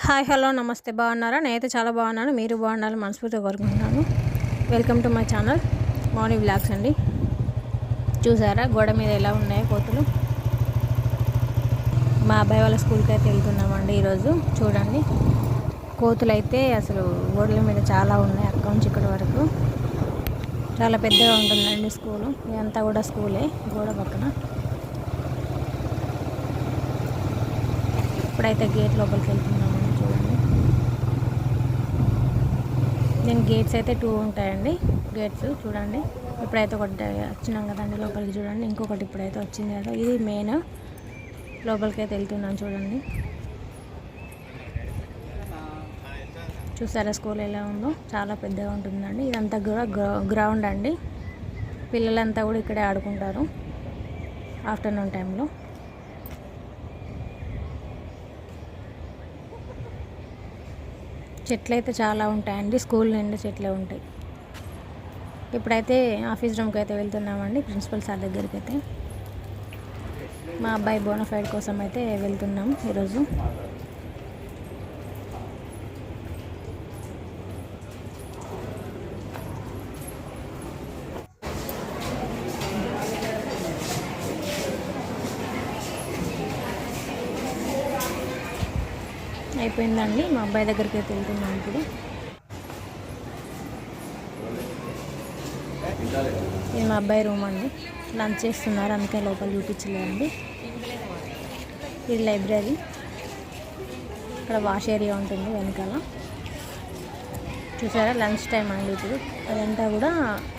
Hi hello నమస్తే బాగున్నారా? నేనైతే చాలా బాగున్నాను. మీరు బాగుండాలని మనస్ఫూర్తిగా కోరుకుంటున్నాను. Welcome to my channel morning vlogs అండి. చూసారా గోడ మీద ఎలా ఉన్నాయో కోతులు? మా అబ్బాయి వాళ్ళ స్కూల్కి అయితే వెళ్తున్నామండి ఈరోజు. చూడండి కోతులు అయితే అసలు గోడల మీద చాలా ఉన్నాయి, అక్కడి నుంచి ఇక్కడి వరకు. చాలా పెద్దగా ఉంటుందండి స్కూలు. ఇదంతా కూడా స్కూలే, గోడ పక్కన. ఇప్పుడైతే గేట్ లోపలికి వెళ్తున్నామండి. చూడండి దీని గేట్స్ అయితే 2 ఉంటాయండి. గేట్స్ చూడండి. ఇప్పుడైతే ఒకటి వచ్చినాం కదండి లోపలికి. చూడండి ఇంకొకటి ఇప్పుడైతే వచ్చింది కదా, ఇది మెయిన్. లోపలికి అయితే వెళ్తున్నాను. చూడండి చూసారా స్కూల్ ఎలా ఉందో? చాలా పెద్దగా ఉంటుందండి. ఇదంతా కూడా గ్రౌండ్ అండి. పిల్లలంతా కూడా ఇక్కడే ఆడుకుంటారు ఆఫ్టర్నూన్ టైంలో. చెట్లు అయితే చాలా ఉంటాయండి. స్కూల్ నిండా చెట్లే ఉంటాయి. ఇప్పుడైతే ఆఫీస్ రూమ్కి అయితే వెళ్తున్నామండి, ప్రిన్సిపల్ సార్ దగ్గరికి అయితే. మా అబ్బాయి బోనఫైడ్ కోసం అయితే వెళ్తున్నాం ఈరోజు. అయిపోయిందండి, మా అబ్బాయి దగ్గరికి అయితే వెళ్తున్నాం ఇప్పుడు. ఇది మా అబ్బాయి రూమ్ అండి. లంచ్ చేస్తున్నారు, అందుకే లోపల చూపించలేదండి. ఇది లైబ్రరీ. ఇక్కడ వాష్ ఏరియా ఉంటుంది వెనకాల. చూసారా లంచ్ టైం అండి ఇప్పుడు. అదంతా కూడా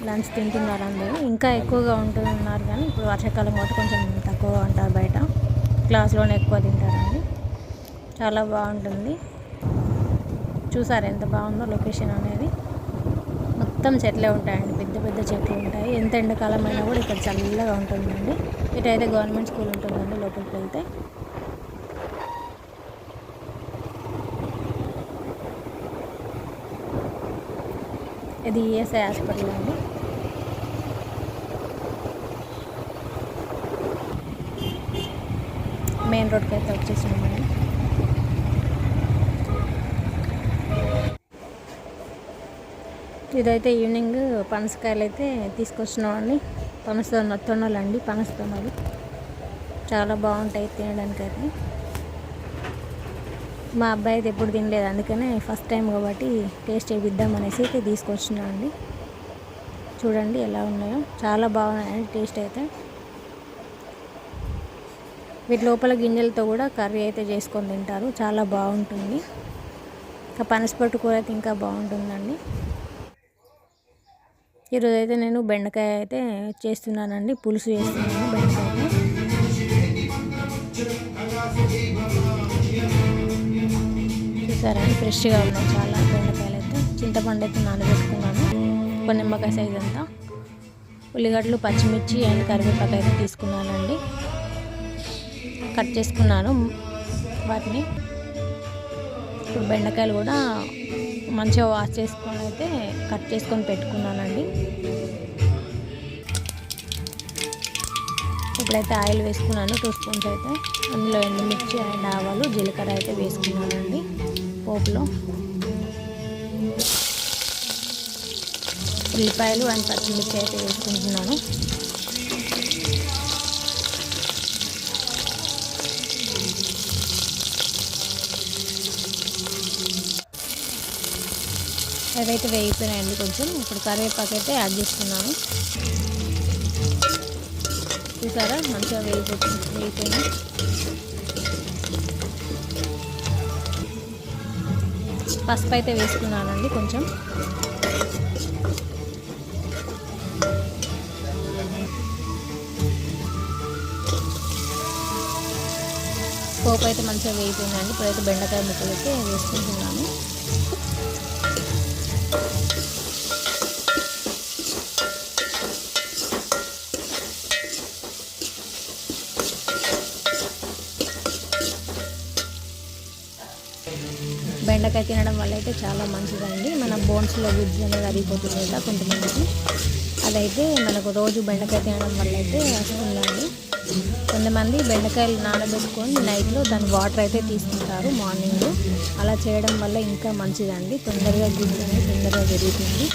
లంచ్ తింటున్నారు అందరూ. ఇంకా ఎక్కువగా ఉంటున్నారు కానీ ఇప్పుడు వర్షాకాలం కాబట్టి కొంచెం తక్కువగా ఉంటారు బయట. క్లాస్లోనే ఎక్కువ తింటారండి. చాలా బాగుంటుంది. చూసారా ఎంత బాగుందో లొకేషన్ అనేది? మొత్తం చెట్లే ఉంటాయండి, పెద్ద పెద్ద చెట్లు ఉంటాయి. ఎంత ఎండాకాలం అయినా కూడా ఇక్కడ చల్లగా ఉంటుందండి. ఇటైతే గవర్నమెంట్ స్కూల్ ఉంటుందండి లోపలికి వెళ్తే. ఇది ఈఎస్ఐ హాస్పిటల్ అండి. మెయిన్ రోడ్కి అయితే వచ్చేసినామండి. ఇదైతే ఈవినింగ్ పనసకాయలు అయితే తీసుకొచ్చినామండి. తొనలండి, పనస తొనలు చాలా బాగుంటాయి తినడానికి అయితే. మా అబ్బాయి అయితే ఎప్పుడు తినలేదు, అందుకనే ఫస్ట్ టైం కాబట్టి టేస్ట్ చేపిద్దామనేసి అయితే తీసుకొచ్చినా అండి. చూడండి ఎలా ఉన్నాయో, చాలా బాగున్నాయండి టేస్ట్ అయితే. వీటి లోపల గింజలతో కూడా కర్రీ అయితే చేసుకొని తింటారు, చాలా బాగుంటుంది. ఇంకా పనసపొట్టు కూర అయితే ఇంకా బాగుంటుందండి. ఈరోజు అయితే నేను బెండకాయ అయితే చేస్తున్నానండి, పులుసు చేస్తున్నాను బెండకాయ. చూసారండి ఫ్రెష్గా ఉన్నాయి చాలా బెండకాయలు అయితే. చింతపండు అయితే నానబెట్టుకున్నాను, ఒక నిమ్మకాయ సైజ్ అంతా. ఉల్లిగడ్డలు, పచ్చిమిర్చి అండ్ కరివేపాకు అయితే తీసుకున్నానండి, కట్ చేసుకున్నాను వాటిని. ఇప్పుడు బెండకాయలు కూడా మంచిగా వాష్ చేసుకొని అయితే కట్ చేసుకొని పెట్టుకున్నానండి. ఇప్పుడైతే ఆయిల్ వేసుకున్నాను 2 స్పూన్స్ అయితే. అందులో ఎండుమిర్చి అండ్ ఆవాలు, జీలకర్ర అయితే వేసుకున్నానండి పోపులో. ఉల్లిపాయలు అండ్ పచ్చిమిర్చి అయితే వేసుకుంటున్నాను. అదైతే వేగిపోయినాయండి కొంచెం. ఇప్పుడు కరివేపాకు అయితే యాడ్ చేస్తున్నాను. చూసారా మంచిగా వేగిపోయినాయి. పసుపు అయితే వేసుకున్నానండి కొంచెం. పోపు అయితే మంచిగా వేగిపోయిందండి. ఇప్పుడైతే బెండకాయ ముక్కలు అయితే వేసుకుంటున్నాను. బెండకాయ తినడం వల్ల అయితే చాలా మంచిదండి. మన బోన్స్లో గుజ్జు అనేది అరిగిపోతుంది కదా కొంతమందికి. అదైతే మనకు రోజు బెండకాయ తినడం వల్ల అయితే వస్తుందండి. కొంతమంది బెండకాయలు నానబెట్టుకొని నైట్లో దాని వాటర్ అయితే తీసుకుంటారు మార్నింగ్. అలా చేయడం వల్ల ఇంకా మంచిదండి, తొందరగా గుజ్జు అనేది తొందరగా పెరుగుతుంది.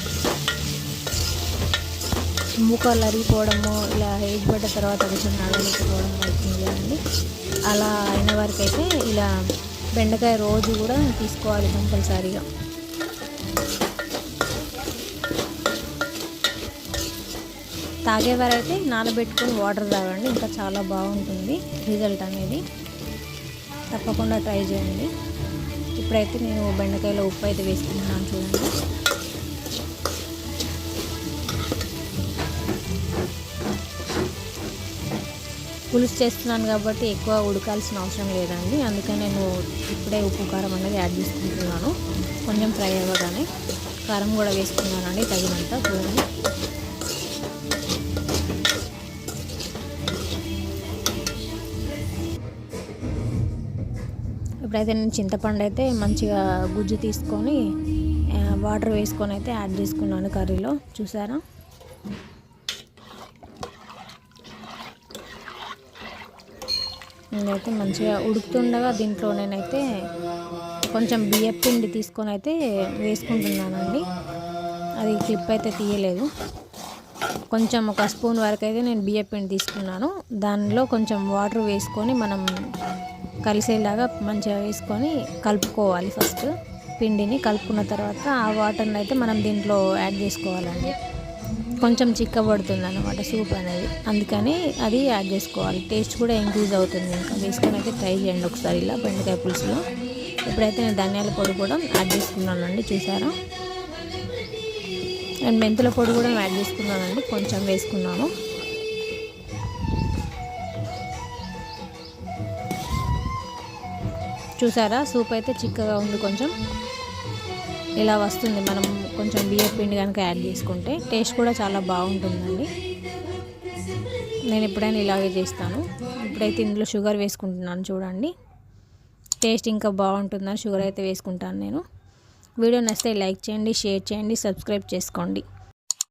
మూకాలు అరిగిపోవడము, ఇలా ఏజ్ పడ్డ తర్వాత కొంచెం నడవలేకపోవడం అవుతుంది కదండి. అలా అయిన వరకు అయితే ఇలా బెండకాయ రోజు కూడా తీసుకోవాలి కంపల్సరీగా. తాగేవారైతే నానబెట్టుకొని వాటర్ తాగండి, ఇంకా చాలా బాగుంటుంది రిజల్ట్ అనేది. తప్పకుండా ట్రై చేయండి. ఇప్పుడైతే నేను బెండకాయలో ఉప్పు అయితే వేసుకుంటున్నాను చూడండి. పులుసు చేస్తున్నాను కాబట్టి ఎక్కువ ఉడకాల్సిన అవసరం లేదండి, అందుకని నేను ఇప్పుడే ఉప్పు కారం అనేది యాడ్ చేసుకుంటున్నాను. కొంచెం ఫ్రై అవ్వగానే కారం కూడా వేసుకున్నానండి తగినంత చూడండి. ఇప్పుడైతే నేను చింతపండు అయితే మంచిగా గుజ్జు తీసుకొని వాటర్ వేసుకొని అయితే యాడ్ చేసుకున్నాను కర్రీలో, చూసారా. నేనైతే మంచిగా ఉడుకుతుండగా దీంట్లో నేనైతే కొంచెం బియ్యం పిండి తీసుకొని అయితే వేసుకుంటున్నానండి. అది క్లిప్ అయితే తీయలేదు. కొంచెం ఒక స్పూన్ వరకు అయితే నేను బియ్యం పిండి తీసుకున్నాను. దానిలో కొంచెం వాటర్ వేసుకొని మనం కలిసేలాగా మంచిగా వేసుకొని కలుపుకోవాలి. ఫస్ట్ పిండిని కలుపుకున్న తర్వాత ఆ వాటర్ని అయితే మనం దీంట్లో యాడ్ చేసుకోవాలండి. కొంచెం చిక్కబడుతుంది అన్నమాట సూప్ అనేది, అందుకని అది యాడ్ చేసుకోవాలి. టేస్ట్ కూడా ఇంక్రీజ్ అవుతుంది. ఇంకా వేసుకొని అయితే ట్రై చేయండి ఒకసారి ఇలా బెండకాయ పులుసులో. ఇప్పుడైతే నేను ధనియాల పొడి కూడా యాడ్ చేసుకున్నానండి, చూసారా. అండ్ మెంతుల పొడి కూడా యాడ్ చేసుకున్నానండి, కొంచెం వేసుకున్నాను. చూసారా సూప్ అయితే చిక్కగా ఉంది, కొంచెం ఇలా వస్తుంది. మనం కొంచెం బియ్యం పిండి కనుక యాడ్ చేసుకుంటే టేస్ట్ కూడా చాలా బాగుంటుందండి. నేను ఎప్పుడైనా ఇలాగే చేస్తాను. ఇప్పుడైతే ఇందులో షుగర్ వేసుకుంటున్నాను చూడండి, టేస్ట్ ఇంకా బాగుంటుందని షుగర్ అయితే వేసుకుంటాను నేను. వీడియో నచ్చితే లైక్ చేయండి, షేర్ చేయండి, సబ్స్క్రైబ్ చేసుకోండి.